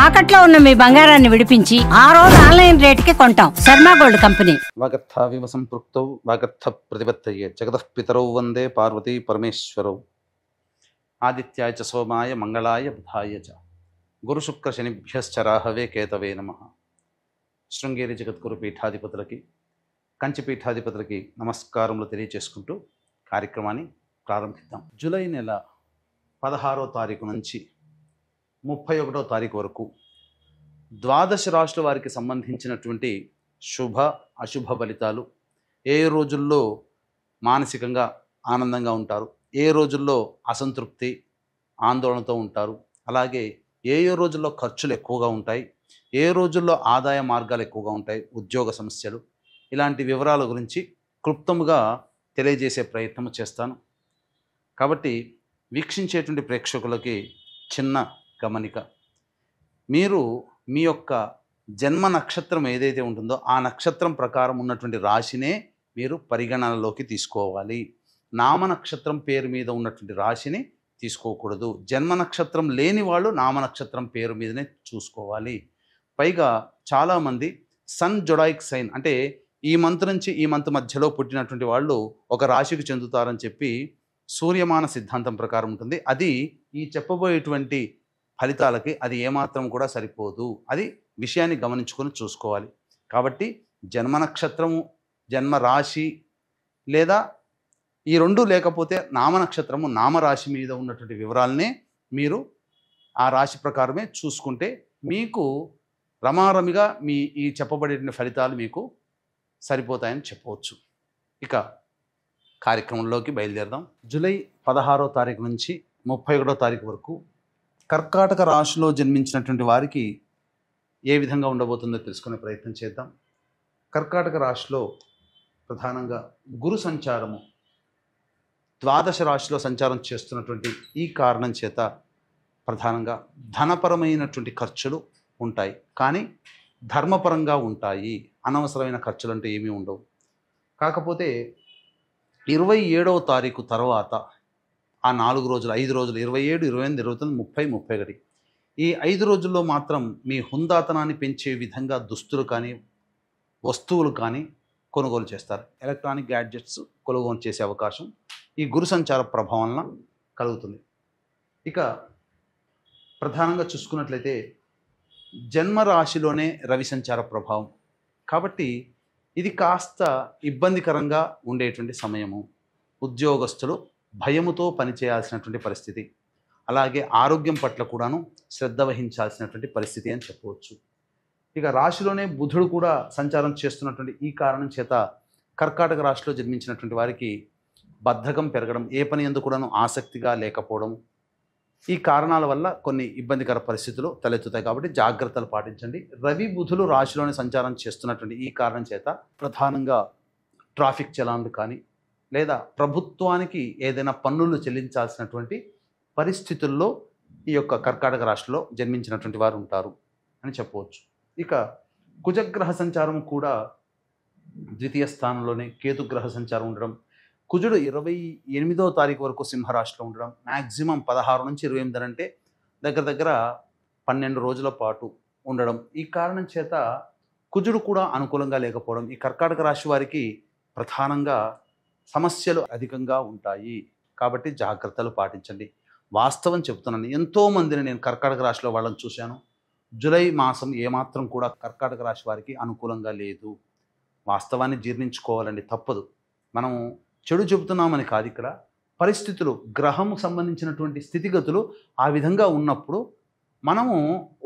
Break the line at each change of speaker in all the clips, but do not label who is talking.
తాకట్లో ఉన్న మీ బంగారాన్ని విడిపించి ఆ రోజు ఆన్లైన్ రేటుకి కొంటాం. Sharma gold company.
వాగర్థావివ సంపృక్తౌ వాగర్థ ప్రతిపత్తయే జగతః పితరౌ వందే పార్వతీ పరమేశ్వరౌ. ఆదిత్యాయ చ సోమాయ మంగళాయ బుధాయ చ గురుశుక్ర శనిభ్యశ్చ రాహవే కేతవే నమః. శృంగేరి జగద్గురు పీఠాధిపతులకి కంచి పీఠాధిపతులకి నమస్కారములు తెలియచేసుకుంటూ కార్యక్రమాన్ని ప్రారంభిద్దాం. జూలై నెల 16వ తారీఖు నుంచి 31వ తారీఖు వరకు ద్వాదశ రాశుల వారికి సంబంధించినటువంటి శుభ అశుభ ఫలితాలు, ఏ రోజుల్లో మానసికంగా ఆనందంగా ఉంటారు, ఏ రోజుల్లో అసంతృప్తి ఆందోళనతో ఉంటారు, అలాగే ఏ రోజుల్లో ఖర్చులు ఎక్కువగా ఉంటాయి, ఏ రోజుల్లో ఆదాయ మార్గాలు ఎక్కువగా ఉంటాయి, ఉద్యోగ సమస్యలు, ఇలాంటి వివరాల గురించి క్లుప్తముగా తెలియజేసే ప్రయత్నం చేస్తాను. కాబట్టి వీక్షించేటువంటి ప్రేక్షకులకి చిన్న గమనిక, మీరు మీ యొక్క జన్మ నక్షత్రం ఏదైతే ఉంటుందో ఆ నక్షత్రం ప్రకారం ఉన్నటువంటి రాశినే మీరు పరిగణనలోకి తీసుకోవాలి. నామ నక్షత్రం పేరు మీద ఉన్నటువంటి రాశిని తీసుకోకూడదు. జన్మ నక్షత్రం లేని వాళ్ళు నామ నక్షత్రం పేరు మీదనే చూసుకోవాలి. పైగా చాలామంది సన్ జొడాయిక్ సైన్ అంటే ఈ మంత్ నుంచి ఈ మంత్ మధ్యలో పుట్టినటువంటి వాళ్ళు ఒక రాశికి చెందుతారని చెప్పి సూర్యమాన సిద్ధాంతం ప్రకారం ఉంటుంది. అది ఈ చెప్పబోయేటువంటి ఫలితాలకి అది ఏమాత్రం కూడా సరిపోదు. అది విషయాన్ని గమనించుకొని చూసుకోవాలి. కాబట్టి జన్మ నక్షత్రము, జన్మ రాశి లేదా ఈ రెండు లేకపోతే నామ నక్షత్రము, నామరాశి మీద ఉన్నటువంటి వివరాలనే మీరు ఆ రాశి ప్రకారమే చూసుకుంటే మీకు రమారమిగా మీ ఈ చెప్పబడేటువంటి ఫలితాలు మీకు సరిపోతాయని చెప్పవచ్చు. ఇక కార్యక్రమంలోకి బయలుదేరదాం. జూలై 16వ తారీఖు నుంచి 31వ తారీఖు వరకు కర్కాటక రాశిలో జన్మించినటువంటి వారికి ఏ విధంగా ఉండబోతుందో తెలుసుకునే ప్రయత్నం చేద్దాం. కర్కాటక రాశిలో ప్రధానంగా గురు సంచారము ద్వాదశ రాశిలో సంచారం చేస్తున్నటువంటి ఈ కారణం చేత ప్రధానంగా ధనపరమైనటువంటి ఖర్చులు ఉంటాయి, కానీ ధర్మపరంగా ఉంటాయి. అనవసరమైన ఖర్చులు అంటే ఏమీ ఉండవు. కాకపోతే 27వ తారీఖు తర్వాత ఆ 4 రోజులు 5 రోజులు 27, 28, 29, 30, 31 ఈ 5 రోజుల్లో మాత్రం మీ హుందాతనాన్ని పెంచే విధంగా దుస్తులు కానీ వస్తువులు కానీ కొనుగోలు చేస్తారు. ఎలక్ట్రానిక్ గ్యాడ్జెట్స్ కొనుగోలు చేసే అవకాశం ఈ గురు సంచార ప్రభావం వలన కలుగుతుంది. ఇక ప్రధానంగా చూసుకున్నట్లయితే జన్మరాశిలోనే రవి సంచార ప్రభావం కాబట్టి ఇది కాస్త ఇబ్బందికరంగా ఉండేటువంటి సమయము. ఉద్యోగస్తులు భయముతో పనిచేయాల్సినటువంటి పరిస్థితి, అలాగే ఆరోగ్యం పట్ల కూడాను శ్రద్ధ వహించాల్సినటువంటి పరిస్థితి అని చెప్పవచ్చు. ఇక రాశిలోనే బుధుడు కూడా సంచారం చేస్తున్నటువంటి ఈ కారణం చేత కర్కాటక రాశిలో జన్మించినటువంటి వారికి బద్ధకం పెరగడం, ఏ పని యందు కూడాను ఆసక్తిగా లేకపోవడం, ఈ కారణాల వల్ల కొన్ని ఇబ్బందికర పరిస్థితులు తలెత్తుతాయి. కాబట్టి జాగ్రత్తలు పాటించండి. రవి బుధులు రాశిలోనే సంచారం చేస్తున్నటువంటి ఈ కారణం చేత ప్రధానంగా ట్రాఫిక్ చలాన్లు కానీ లేదా ప్రభుత్వానికి ఏదైనా పన్నులు చెల్లించాల్సినటువంటి పరిస్థితుల్లో ఈ యొక్క కర్కాటక రాశిలో జన్మించినటువంటి వారు ఉంటారు అని చెప్పవచ్చు. ఇక కుజగ్రహ సంచారం కూడా ద్వితీయ స్థానంలోనే కేతుగ్రహ సంచారం ఉండడం, కుజుడు 28వ తారీఖు వరకు సింహరాశిలో ఉండడం, మ్యాక్సిమం 16 నుంచి 28 అంటే దగ్గర 12 రోజుల పాటు ఉండడం, ఈ కారణం చేత కుజుడు కూడా అనుకూలంగా లేకపోవడం ఈ కర్కాటక రాశి వారికి ప్రధానంగా సమస్యలు అధికంగా ఉంటాయి. కాబట్టి జాగ్రత్తలు పాటించండి. వాస్తవం చెప్తున్నాను, ఎంతోమందిని నేను కర్కాటక రాశిలో వాళ్ళని చూశాను. జూలై మాసం ఏమాత్రం కూడా కర్కాటక రాశి వారికి అనుకూలంగా లేదు. వాస్తవాన్ని జీర్ణించుకోవాలండి, తప్పదు. మనము చెడు చెబుతున్నామని కాదు, ఇక్కడ పరిస్థితులు గ్రహము సంబంధించినటువంటి స్థితిగతులు ఆ విధంగా ఉన్నప్పుడు మనము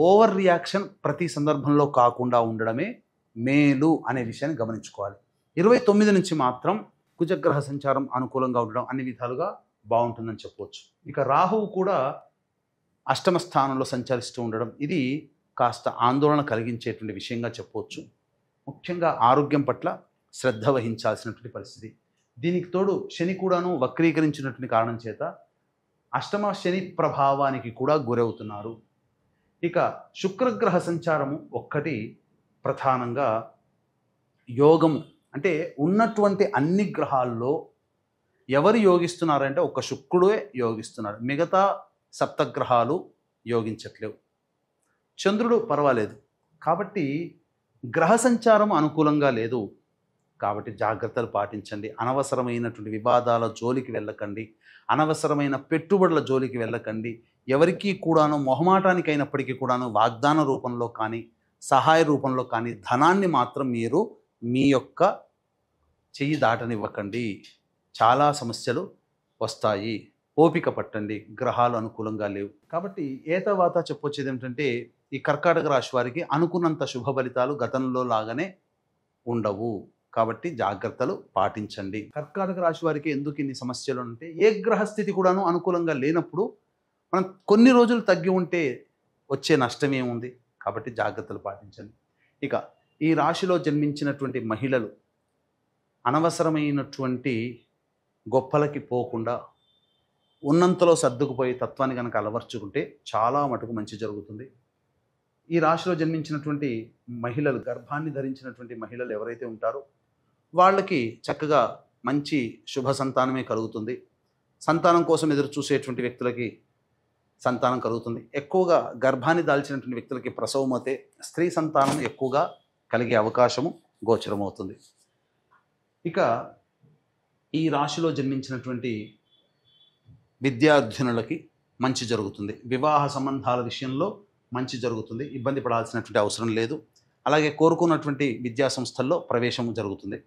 ఓవర్ రియాక్షన్ ప్రతి సందర్భంలో కాకుండా ఉండడమే మేలు అనే విషయాన్ని గమనించుకోవాలి. 29 నుంచి మాత్రం కుజగ్రహ సంచారం అనుకూలంగా ఉండడం అన్ని విధాలుగా బాగుంటుందని చెప్పవచ్చు. ఇక రాహువు కూడా అష్టమ స్థానంలో సంచరిస్తూ ఉండడం ఇది కాస్త ఆందోళన కలిగించేటువంటి విషయంగా చెప్పవచ్చు. ముఖ్యంగా ఆరోగ్యం పట్ల శ్రద్ధ వహించాల్సినటువంటి పరిస్థితి. దీనికి తోడు శని కూడాను వక్రీకరించినటువంటి కారణం చేత అష్టమ శని ప్రభావానికి కూడా గురవుతున్నారు. ఇక శుక్రగ్రహ సంచారము ఒక్కటి ప్రధానంగా యోగము అంటే ఉన్నటువంటి అన్ని గ్రహాల్లో ఎవరు యోగిస్తున్నారంటే ఒక శుక్రుడే యోగిస్తున్నాడు, మిగతా సప్తగ్రహాలు యోగించట్లేవు. చంద్రుడు పర్వాలేదు. కాబట్టి గ్రహ సంచారం అనుకూలంగా లేదు. కాబట్టి జాగ్రత్తలు పాటించండి. అనవసరమైనటువంటి వివాదాల జోలికి వెళ్ళకండి. అనవసరమైన పెట్టుబడుల జోలికి వెళ్ళకండి. ఎవరికీ కూడాను మొహమాటానికి అయినప్పటికీ కూడాను వాగ్దాన రూపంలో కానీ సహాయ రూపంలో కానీ ధనాన్ని మాత్రం మీరు మీ యొక్క చెయ్యి దాటనివ్వకండి. చాలా సమస్యలు వస్తాయి. ఓపిక పట్టండి. గ్రహాలు అనుకూలంగా లేవు. కాబట్టి తర్వాత చెప్పొచ్చేది ఏమిటంటే ఈ కర్కాటక రాశి వారికి అనుకున్నంత శుభ ఫలితాలు గతంలో లాగానే ఉండవు. కాబట్టి జాగ్రత్తలు పాటించండి. కర్కాటక రాశి వారికి ఎందుకు ఇన్ని సమస్యలు అంటే ఏ గ్రహస్థితి కూడాను అనుకూలంగా లేనప్పుడు మనం కొన్ని రోజులు తగ్గి ఉంటే వచ్చే నష్టం ఏముంది? కాబట్టి జాగ్రత్తలు పాటించండి. ఇక ఈ రాశిలో జన్మించినటువంటి మహిళలు అనవసరమైనటువంటి గొప్పలకి పోకుండా ఉన్నంతలో సర్దుకుపోయి తత్వాన్ని కనుక అలవర్చుకుంటే చాలా మటుకు మంచి జరుగుతుంది. ఈ రాశిలో జన్మించినటువంటి మహిళలు, గర్భాన్ని ధరించినటువంటి మహిళలు ఎవరైతే ఉంటారో వాళ్ళకి చక్కగా మంచి శుభ సంతానమే కలుగుతుంది. సంతానం కోసం ఎదురు చూసేటువంటి వ్యక్తులకి సంతానం కలుగుతుంది. ఎక్కువగా గర్భాన్ని దాల్చినటువంటి వ్యక్తులకి ప్రసవం అయితే స్త్రీ సంతానం ఎక్కువగా కలిగే అవకాశము గోచరమవుతుంది. ఇక ఈ రాశిలో జన్మించినటువంటి విద్యార్థినులకి మంచి జరుగుతుంది. వివాహ సంబంధాల విషయంలో మంచి జరుగుతుంది. ఇబ్బంది పడాల్సినటువంటి అవసరం లేదు. అలాగే కోరుకున్నటువంటి విద్యా సంస్థల్లో ప్రవేశం జరుగుతుంది.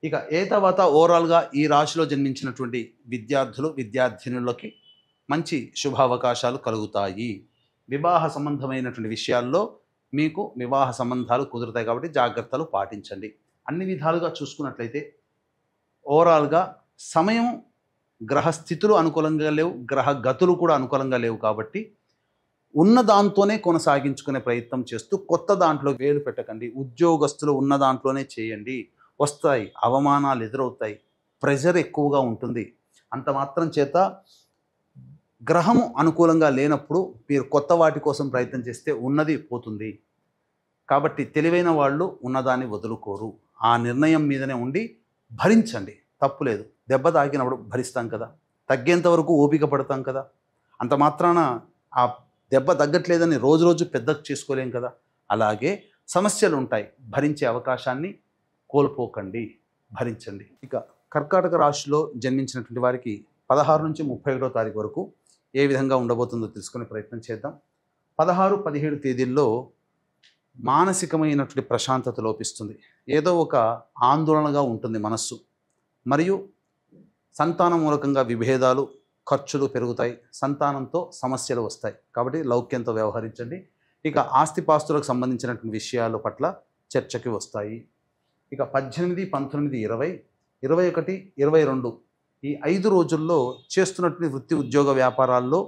ఇక తర్వాత ఓవరాల్గా ఈ రాశిలో జన్మించినటువంటి విద్యార్థులు, విద్యార్థినులకి మంచి శుభావకాశాలు కలుగుతాయి. వివాహ సంబంధమైనటువంటి విషయాల్లో మీకు వివాహ సంబంధాలు కుదురుతాయి. కాబట్టి జాగ్రత్తలు పాటించండి. అన్ని విధాలుగా చూసుకున్నట్లయితే ఓవరాల్గా సమయం, గ్రహస్థితులు అనుకూలంగా లేవు, గ్రహ గతులు కూడా అనుకూలంగా లేవు. కాబట్టి ఉన్న దాంతోనే కొనసాగించుకునే ప్రయత్నం చేస్తూ కొత్త దాంట్లో వేలు పెట్టకండి. ఉద్యోగస్తులు ఉన్న దాంట్లోనే చేయండి. వస్తాయి, అవమానాలు ఎదురవుతాయి, ప్రెషర్ ఎక్కువగా ఉంటుంది. అంత మాత్రం చేత గ్రహము అనుకూలంగా లేనప్పుడు మీరు కొత్త వాటి కోసం ప్రయత్నం చేస్తే ఉన్నది పోతుంది. కాబట్టి తెలివైన వాళ్ళు ఉన్నదాన్ని వదులుకోరు. ఆ నిర్ణయం మీదనే ఉండి భరించండి. తప్పులేదు. దెబ్బ తాకినప్పుడు భరిస్తాం కదా, తగ్గేంత వరకు ఓపిక పడతాం కదా. అంత మాత్రాన ఆ దెబ్బ తగ్గట్లేదని రోజు రోజు పెద్దకు చేసుకోలేం కదా. అలాగే సమస్యలు ఉంటాయి. భరించే అవకాశాన్ని కోల్పోకండి, భరించండి. ఇక కర్కాటక రాశిలో జన్మించినటువంటి వారికి 16 నుంచి 31వ తారీఖు వరకు ఏ విధంగా ఉండబోతుందో తెలుసుకునే ప్రయత్నం చేద్దాం. 16, 17 తేదీల్లో మానసికమైనటువంటి ప్రశాంతత లోపిస్తుంది. ఏదో ఒక ఆందోళనగా ఉంటుంది మనస్సు. మరియు సంతాన మూలకంగా విభేదాలు, ఖర్చులు పెరుగుతాయి. సంతానంతో సమస్యలు వస్తాయి. కాబట్టి లౌక్యంతో వ్యవహరించండి. ఇక ఆస్తిపాస్తులకు సంబంధించినటువంటి విషయాల పట్ల చర్చకి వస్తాయి. ఇక 18, 19, 20, 21, 22 ఈ 5 రోజుల్లో చేస్తున్నటువంటి వృత్తి, ఉద్యోగ, వ్యాపారాల్లో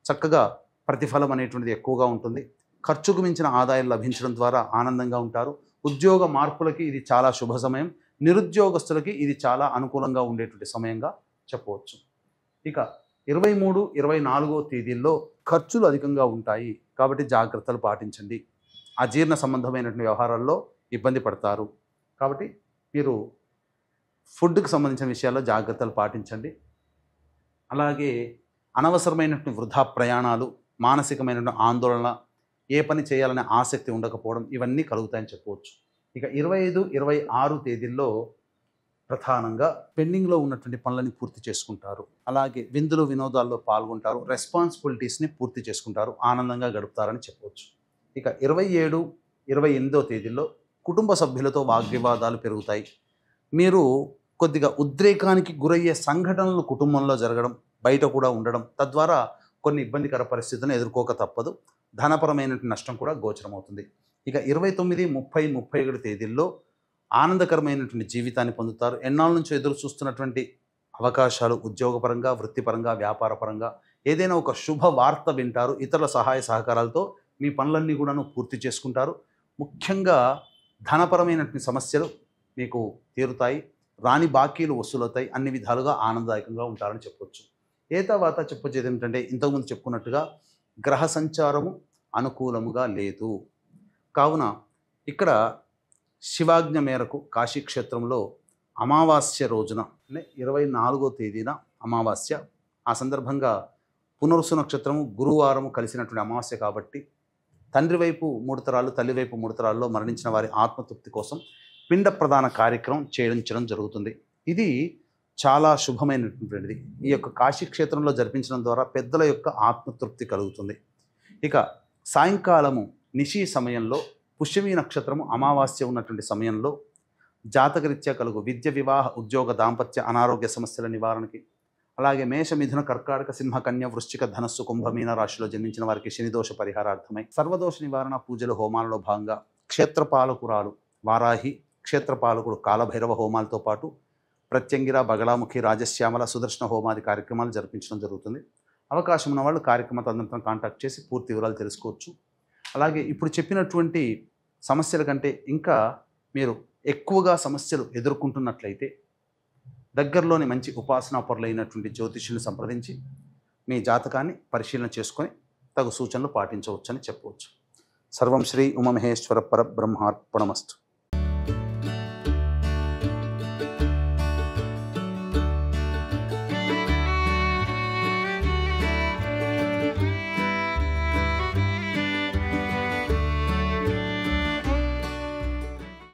చక్కగా ప్రతిఫలం అనేటువంటిది ఎక్కువగా ఉంటుంది. ఖర్చుకు మించిన ఆదాయం లభించడం ద్వారా ఆనందంగా ఉంటారు. ఉద్యోగ మార్పులకి ఇది చాలా శుభ సమయం. నిరుద్యోగస్తులకి ఇది చాలా అనుకూలంగా ఉండేటువంటి సమయంగా చెప్పవచ్చు. ఇక 23, 24వ తేదీల్లో ఖర్చులు అధికంగా ఉంటాయి. కాబట్టి జాగ్రత్తలు పాటించండి. అజీర్ణ సంబంధమైనటువంటి వ్యవహారాల్లో ఇబ్బంది పడతారు. కాబట్టి మీరు ఫుడ్కి సంబంధించిన విషయాల్లో జాగ్రత్తలు పాటించండి. అలాగే అనవసరమైనటువంటి వృధా ప్రయాణాలు, మానసికమైనటువంటి ఆందోళన, ఏ పని చేయాలనే ఆసక్తి ఉండకపోవడం ఇవన్నీ కలుగుతాయని చెప్పవచ్చు. ఇక 25, 26 తేదీల్లో ప్రధానంగా పెండింగ్లో ఉన్నటువంటి పనులని పూర్తి చేసుకుంటారు. అలాగే విందులు, వినోదాల్లో పాల్గొంటారు. రెస్పాన్సిబిలిటీస్ని పూర్తి చేసుకుంటారు. ఆనందంగా గడుపుతారని చెప్పవచ్చు. ఇక 27, 28వ తేదీల్లో కుటుంబ సభ్యులతో వాగ్వివాదాలు పెరుగుతాయి. మీరు కొద్దిగా ఉద్రేకానికి గురయ్యే సంఘటనలు కుటుంబంలో జరగడం, బయట కూడా ఉండడం, తద్వారా కొన్ని ఇబ్బందికర పరిస్థితులను ఎదుర్కోక తప్పదు. ధనపరమైనటువంటి నష్టం కూడా గోచరమవుతుంది. ఇక 29, 30, 31 తేదీల్లో ఆనందకరమైనటువంటి జీవితాన్ని పొందుతారు. ఎన్నాళ్ళ నుంచో ఎదురు చూస్తున్నటువంటి అవకాశాలు ఉద్యోగపరంగా, వృత్తిపరంగా, వ్యాపారపరంగా ఏదైనా ఒక శుభ వార్త వింటారు. ఇతరుల సహాయ సహకారాలతో మీ పనులన్నీ కూడాను పూర్తి చేసుకుంటారు. ముఖ్యంగా ధనపరమైనటువంటి సమస్యలు మీకు తీరుతాయి. రాని బాకీలు వసూలవుతాయి. అన్ని విధాలుగా ఆనందదాయకంగా ఉంటారని చెప్పొచ్చు. తర్వాత చెప్పొచ్చేది ఏమిటంటే ఇంతకుముందు చెప్పుకున్నట్టుగా గ్రహ సంచారము అనుకూలముగా లేదు. కావున ఇక్కడ శివాజ్ఞ మేరకు కాశీక్షేత్రంలో అమావాస్య రోజున, అంటే 24వ తేదీన అమావాస్య, ఆ సందర్భంగా పునర్వసు నక్షత్రము గురువారము కలిసినటువంటి అమావాస్య కాబట్టి తండ్రి వైపు 3 తరాలు, తల్లి వైపు 3 తరాల్లో మరణించిన వారి ఆత్మతృప్తి కోసం పిండ ప్రదాన కార్యక్రమం చేయించడం జరుగుతుంది. ఇది చాలా శుభమైనటువంటిది. ఈ యొక్క కాశీ క్షేత్రంలో జరిపించడం ద్వారా పెద్దల యొక్క ఆత్మతృప్తి కలుగుతుంది. ఇక సాయంకాలము నిశీ సమయంలో పుష్యమి నక్షత్రము అమావాస్య ఉన్నటువంటి సమయంలో జాతకరీత్యా కలుగు విద్య, వివాహ, ఉద్యోగ, దాంపత్య, అనారోగ్య సమస్యల నివారణకి, అలాగే మేష, మిథున, కర్కాటక, సింహ, కన్య, వృశ్చిక, ధనస్సు, కుంభ, మీన రాశిలో జన్మించిన వారికి శనిదోష పరిహారార్థమై సర్వదోష నివారణ పూజలు, హోమాలలో భాగంగా క్షేత్రపాలకురాలు వారాహి, క్షేత్రపాలకుడు కాలభైరవ హోమాలతో పాటు ప్రత్యంగిర, బగళాముఖి, రాజశ్యామల, సుదర్శన హోమాది కార్యక్రమాలు జరిపించడం జరుగుతుంది. అవకాశం ఉన్న వాళ్ళు కార్యక్రమ తదనంతరం కాంటాక్ట్ చేసి పూర్తి వివరాలు తెలుసుకోవచ్చు. అలాగే ఇప్పుడు చెప్పినటువంటి సమస్యల కంటే ఇంకా మీరు ఎక్కువగా సమస్యలు ఎదుర్కొంటున్నట్లయితే దగ్గరలోని మంచి ఉపాసనా పరులైనటువంటి జ్యోతిష్యుని సంప్రదించి మీ జాతకాన్ని పరిశీలన చేసుకొని తగు సూచనలు పాటించవచ్చని చెప్పవచ్చు. సర్వం శ్రీ ఉమామహేశ్వర పరబ్రహ్మార్పణమస్తు.